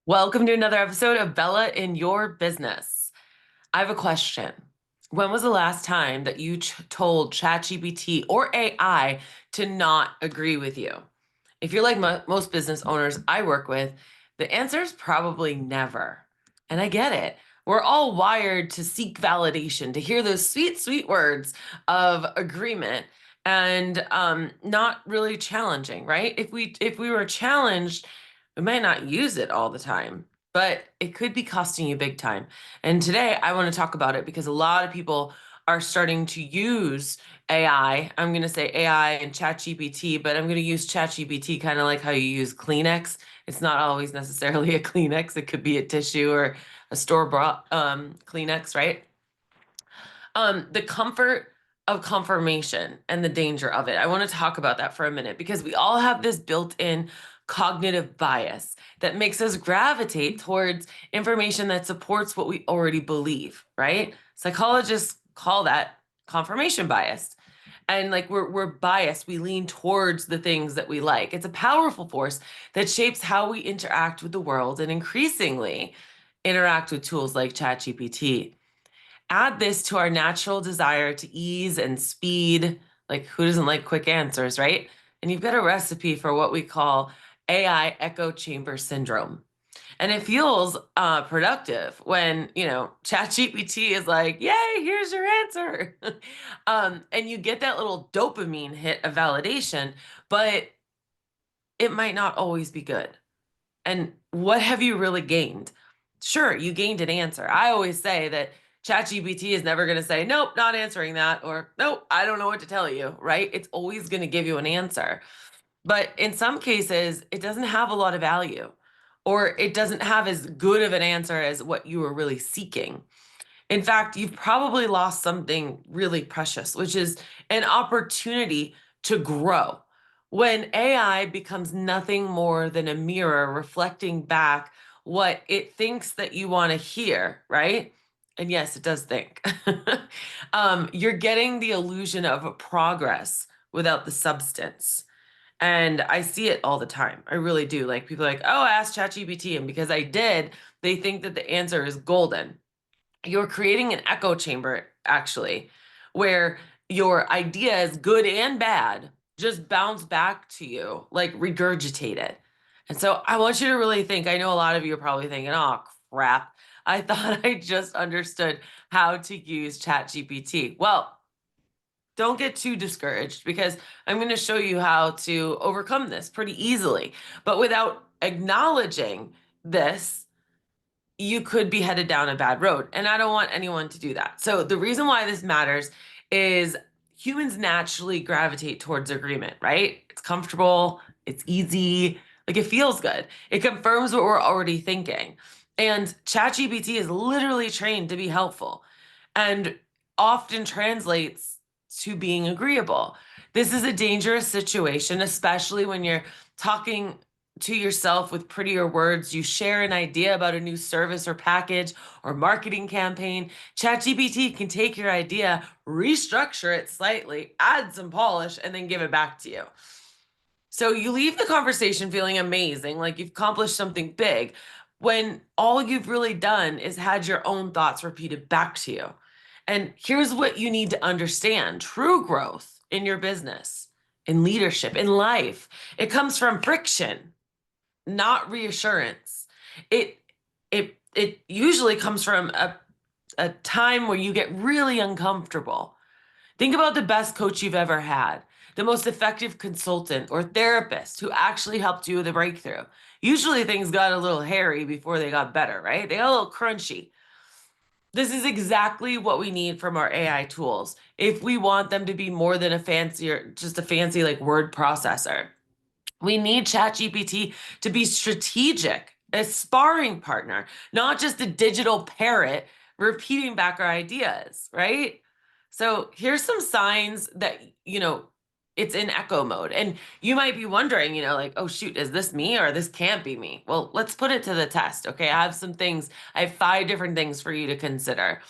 Welcome to another episode of Bella in Your Business. I have a question. When was the last time that you told ChatGPT or AI to not agree with you? If you're like most business owners I work with, the answer is probably never. And I get it. We're all wired to seek validation, to hear those sweet, sweet words of agreement and not really challenging, right? If we were challenged, we might not use it all the time, but it could be costing you big time. And today I want to talk about it because a lot of people are starting to use AI. I'm going to say AI and ChatGPT, but I'm going to use ChatGPT kind of like how you use Kleenex. It's not always necessarily a Kleenex. It could be a tissue or a store-bought Kleenex, right? The comfort of confirmation and the danger of it. I want to talk about that for a minute because we all have this built-in cognitive bias that makes us gravitate towards information that supports what we already believe, right? Psychologists call that confirmation bias. And like we're biased, we lean towards the things that we like. It's a powerful force that shapes how we interact with the world and increasingly interact with tools like ChatGPT. Add this to our natural desire to ease and speed. Like, who doesn't like quick answers, right? And you've got a recipe for what we call AI echo chamber syndrome. And it feels productive when, ChatGPT is like, yay, here's your answer. And you get that little dopamine hit of validation, but it might not always be good. And what have you really gained? Sure, you gained an answer. I always say that ChatGPT is never going to say, nope, not answering that, or nope, I don't know what to tell you, right? It's always going to give you an answer. But in some cases, it doesn't have a lot of value, or it doesn't have as good of an answer as what you were really seeking. In fact, you've probably lost something really precious, which is an opportunity to grow. When AI becomes nothing more than a mirror reflecting back what it thinks that you want to hear, right? And yes, it does think. You're getting the illusion of a progress without the substance. And I see it all the time. I really do. Like people are like, oh, I asked ChatGPT, and because I did, they think that the answer is golden. You're creating an echo chamber, actually, where your ideas, good and bad, just bounce back to you, like regurgitated. And so I want you to really think. I know a lot of you are probably thinking, oh, crap. I thought I just understood how to use ChatGPT. Well, don't get too discouraged because I'm going to show you how to overcome this pretty easily. But without acknowledging this, you could be headed down a bad road. And I don't want anyone to do that. So the reason why this matters is humans naturally gravitate towards agreement, right? It's comfortable, it's easy, like it feels good. It confirms what we're already thinking. And ChatGPT is literally trained to be helpful and often translates to being agreeable. This is a dangerous situation, especially when you're talking to yourself with prettier words. You share an idea about a new service or package or marketing campaign. ChatGPT can take your idea, restructure it slightly, add some polish, and then give it back to you. So you leave the conversation feeling amazing, like you've accomplished something big, when all you've really done is had your own thoughts repeated back to you. And here's what you need to understand: true growth in your business, in leadership, in life, it comes from friction, not reassurance. It usually comes from a time where you get really uncomfortable. Think about the best coach you've ever had, the most effective consultant or therapist who actually helped you with a breakthrough. Usually things got a little hairy before they got better, right? They got a little crunchy. This is exactly what we need from our AI tools if we want them to be more than just a fancy like word processor. We need ChatGPT to be strategic, a sparring partner, not just a digital parrot repeating back our ideas, right? So here's some signs that, it's in echo mode. And you might be wondering, like, oh, shoot, is this me or this can't be me? Well, let's put it to the test. Okay. I have 5 different things for you to consider.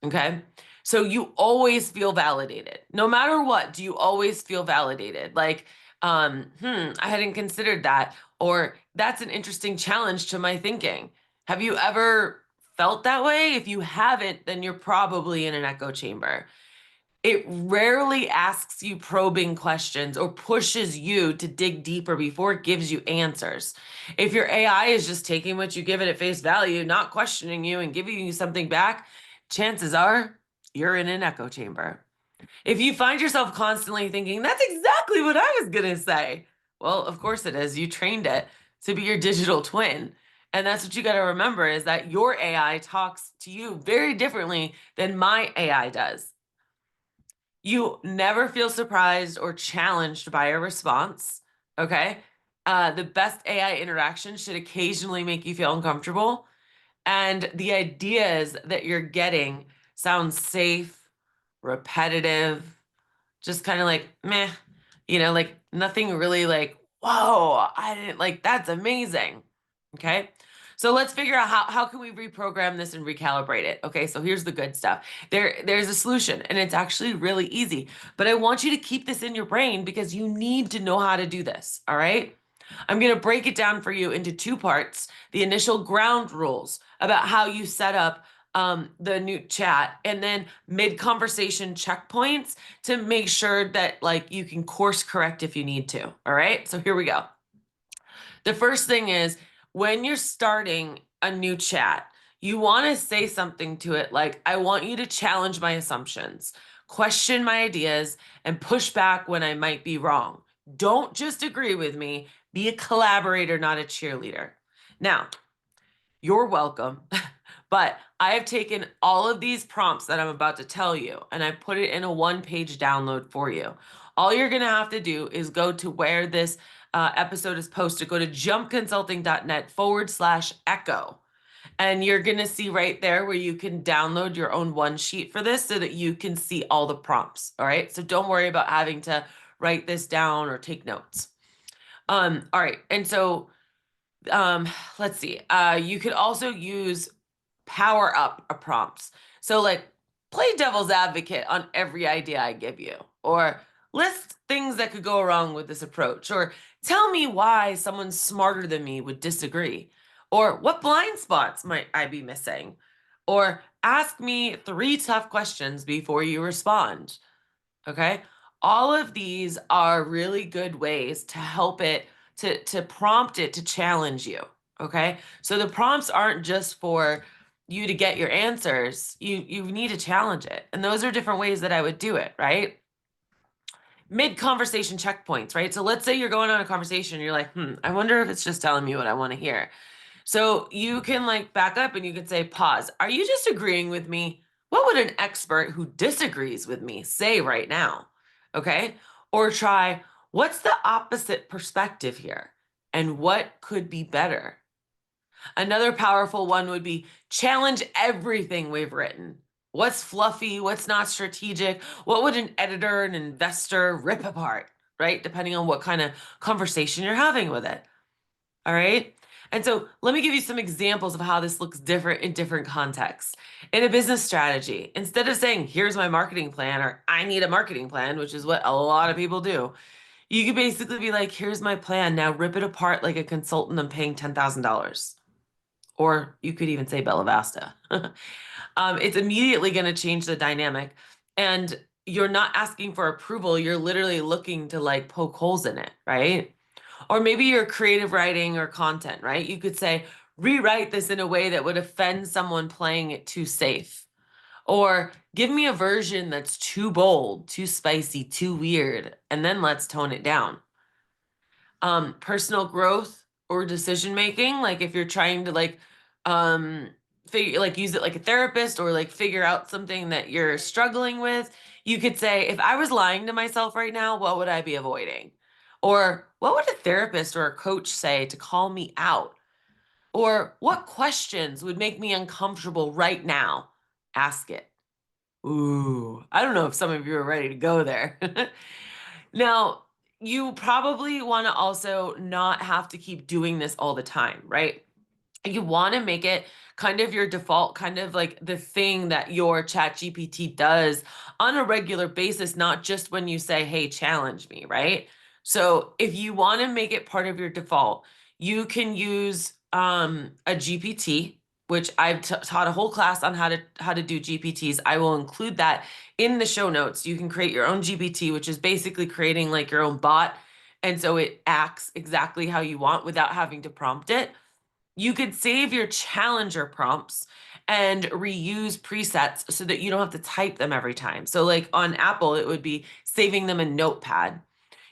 Okay. So you always feel validated. No matter what, do you always feel validated? Like, I hadn't considered that. Or that's an interesting challenge to my thinking. Have you ever felt that way? If you haven't, then you're probably in an echo chamber. It rarely asks you probing questions or pushes you to dig deeper before it gives you answers. If your AI is just taking what you give it at face value, not questioning you and giving you something back, chances are you're in an echo chamber. If you find yourself constantly thinking, that's exactly what I was going to say. Well, of course it is. You trained it to be your digital twin. And that's what you got to remember is that your AI talks to you very differently than my AI does. You never feel surprised or challenged by a response. Okay. The best AI interaction should occasionally make you feel uncomfortable. And the ideas that you're getting sound safe, repetitive, just kind of like meh, like nothing really like, whoa, I didn't like that's amazing. Okay. So let's figure out how can we reprogram this and recalibrate it. Okay, so here's the good stuff. There's a solution and it's actually really easy. But I want you to keep this in your brain because you need to know how to do this. All right. I'm going to break it down for you into two parts. The initial ground rules about how you set up the new chat, and then mid-conversation checkpoints to make sure that like you can course correct if you need to. All right, so here we go. The first thing is when you're starting a new chat, you want to say something to it like, I want you to challenge my assumptions, question my ideas, and push back when I might be wrong. Don't just agree with me, be a collaborator, not a cheerleader. Now, you're welcome. But I have taken all of these prompts that I'm about to tell you and I put it in a one-page download for you. All you're going to have to do is go to where this episode is posted. Go to jumpconsulting.net/echo. And you're going to see right there where you can download your own one sheet for this so that you can see all the prompts. All right. So don't worry about having to write this down or take notes. All right. And so let's see. You could also use power up prompts. So like play devil's advocate on every idea I give you, or list things that could go wrong with this approach, or tell me why someone smarter than me would disagree, or what blind spots might I be missing, or ask me 3 tough questions before you respond. Okay. All of these are really good ways to help it to prompt it to challenge you. Okay. So the prompts aren't just for you to get your answers. You need to challenge it. And those are different ways that I would do it, right? Mid-conversation checkpoints, right? So let's say you're going on a conversation, you're like, I wonder if it's just telling me what I want to hear. So you can like back up and you could say, pause. Are you just agreeing with me? What would an expert who disagrees with me say right now? Okay. Or try, what's the opposite perspective here? And what could be better? Another powerful one would be challenge everything we've written. What's fluffy? What's not strategic? What would an editor, an investor rip apart, right? Depending on what kind of conversation you're having with it. All right. And so let me give you some examples of how this looks different in different contexts. In a business strategy, instead of saying, here's my marketing plan, or I need a marketing plan, which is what a lot of people do, you could basically be like, here's my plan. Now rip it apart like a consultant I'm paying $10,000. Or you could even say Bella Vasta. It's immediately going to change the dynamic. And you're not asking for approval. You're literally looking to like poke holes in it, right? Or maybe you're creative writing or content, right? You could say, rewrite this in a way that would offend someone playing it too safe. Or give me a version that's too bold, too spicy, too weird, and then let's tone it down. Personal growth or decision making, like if you're trying to like figure like use it like a therapist or like figure out something that you're struggling with, you could say, if I was lying to myself right now, what would I be avoiding? Or what would a therapist or a coach say to call me out? Or what questions would make me uncomfortable right now? Ask it. Ooh, I don't know if some of you are ready to go there. Now, you probably want to also not have to keep doing this all the time, right? You want to make it kind of your default, kind of like the thing that your chat GPT does on a regular basis, not just when you say, hey, challenge me, right? So if you want to make it part of your default, You can use a GPT, which I've taught a whole class on how to do GPTs. I will include that in the show notes. You can create your own GPT, which is basically creating like your own bot. And so it acts exactly how you want without having to prompt it. You could save your challenger prompts and reuse presets so that you don't have to type them every time. So like on Apple, it would be saving them in Notepad.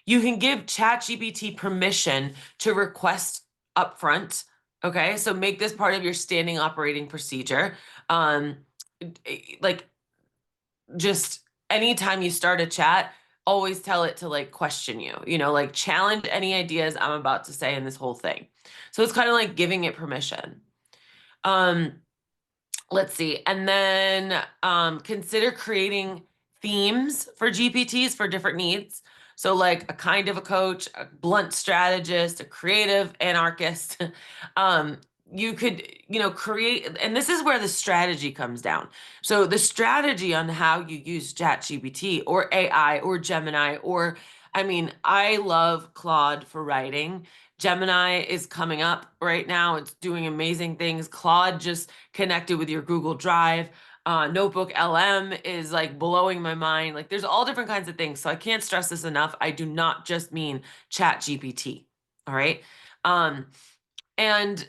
You can give ChatGPT permission to request upfront. Okay, so make this part of your standing operating procedure. Like just anytime you start a chat, always tell it to like question you, like challenge any ideas I'm about to say in this whole thing. So it's kind of like giving it permission. Um, let's see. And then consider creating themes for GPTs for different needs. So like a kind of a coach, a blunt strategist, a creative anarchist. You could, create, and this is where the strategy comes down. So the strategy on how you use ChatGPT or AI or Gemini, or I mean, I love Claude for writing. Gemini is coming up right now. It's doing amazing things. Claude just connected with your Google Drive. Notebook LM is like blowing my mind. Like there's all different kinds of things. So I can't stress this enough. I do not just mean Chat GPT. All right. Um, and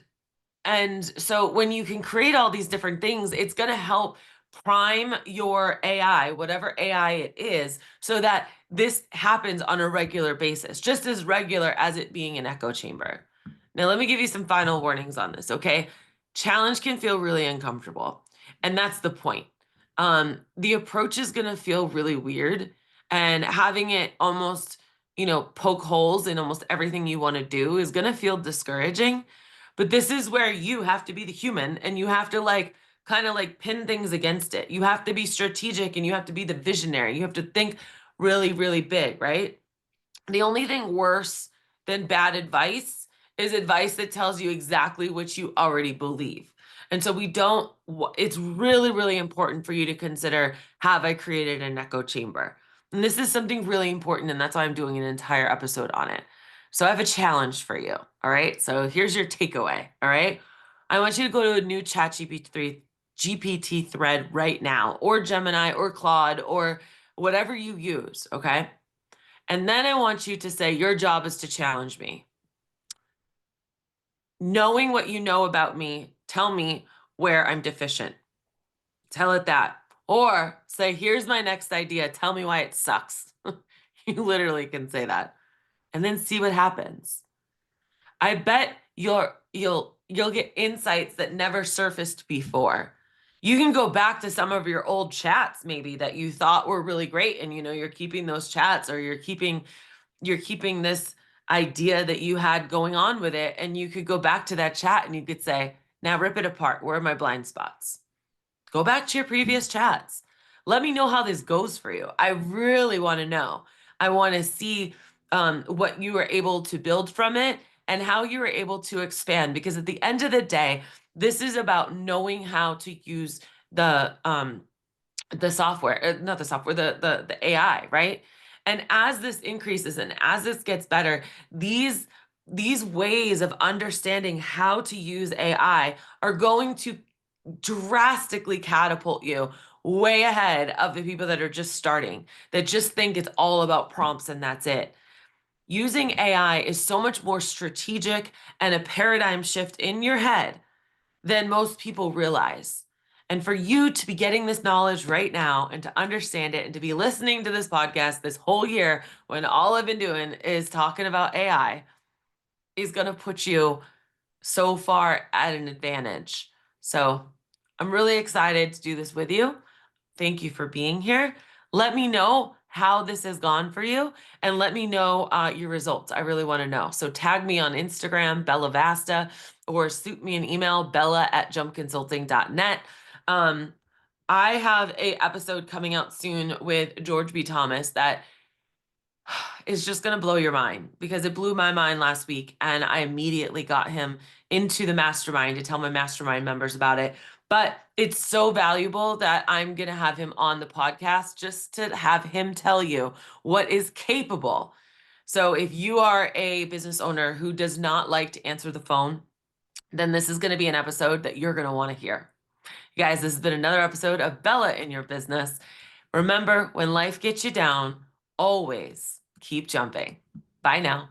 and so when you can create all these different things, it's going to help prime your AI, whatever AI it is, so that this happens on a regular basis, just as regular as it being an echo chamber. Now, let me give you some final warnings on this, okay? Challenge can feel really uncomfortable, and that's the point. The approach is going to feel really weird, and having it almost, poke holes in almost everything you want to do is going to feel discouraging. But this is where you have to be the human and you have to like kind of like pin things against it. You have to be strategic and you have to be the visionary. You have to think really, really big, right? The only thing worse than bad advice is advice that tells you exactly what you already believe. And so it's really, really important for you to consider, have I created an echo chamber? And this is something really important, and that's why I'm doing an entire episode on it. So I have a challenge for you. All right. So here's your takeaway. All right. I want you to go to a new GPT thread right now, or Gemini or Claude or whatever you use. Okay. And then I want you to say, your job is to challenge me. Knowing what you know about me, tell me where I'm deficient. Tell it that. Or say, here's my next idea. Tell me why it sucks. You literally can say that. And then see what happens. I bet you'll get insights that never surfaced before. You can go back to some of your old chats maybe that you thought were really great, and you're keeping those chats, or you're keeping this idea that you had going on with it, and you could go back to that chat and you could say, now rip it apart. Where are my blind spots? Go back to your previous chats. Let me know how this goes for you. I really want to know. I want to see what you were able to build from it and how you were able to expand, because at the end of the day, this is about knowing how to use the software, not the software, the AI, right? And as this increases and as this gets better, these ways of understanding how to use AI are going to drastically catapult you way ahead of the people that are just starting, that just think it's all about prompts and that's it. Using AI is so much more strategic and a paradigm shift in your head than most people realize. And for you to be getting this knowledge right now and to understand it and to be listening to this podcast this whole year when all I've been doing is talking about AI is going to put you so far at an advantage. So I'm really excited to do this with you. Thank you for being here. Let me know how this has gone for you and let me know your results. I really want to know. So tag me on Instagram, Bella Vasta, or shoot me an email, bella@jumpconsulting.net. I have a episode coming out soon with George B. Thomas that is just going to blow your mind, because it blew my mind last week and I immediately got him into the mastermind to tell my mastermind members about it. But it's so valuable that I'm going to have him on the podcast just to have him tell you what is capable. So if you are a business owner who does not like to answer the phone, then this is going to be an episode that you're going to want to hear. You guys, this has been another episode of Bella in Your Business. Remember, when life gets you down, always keep jumping. Bye now.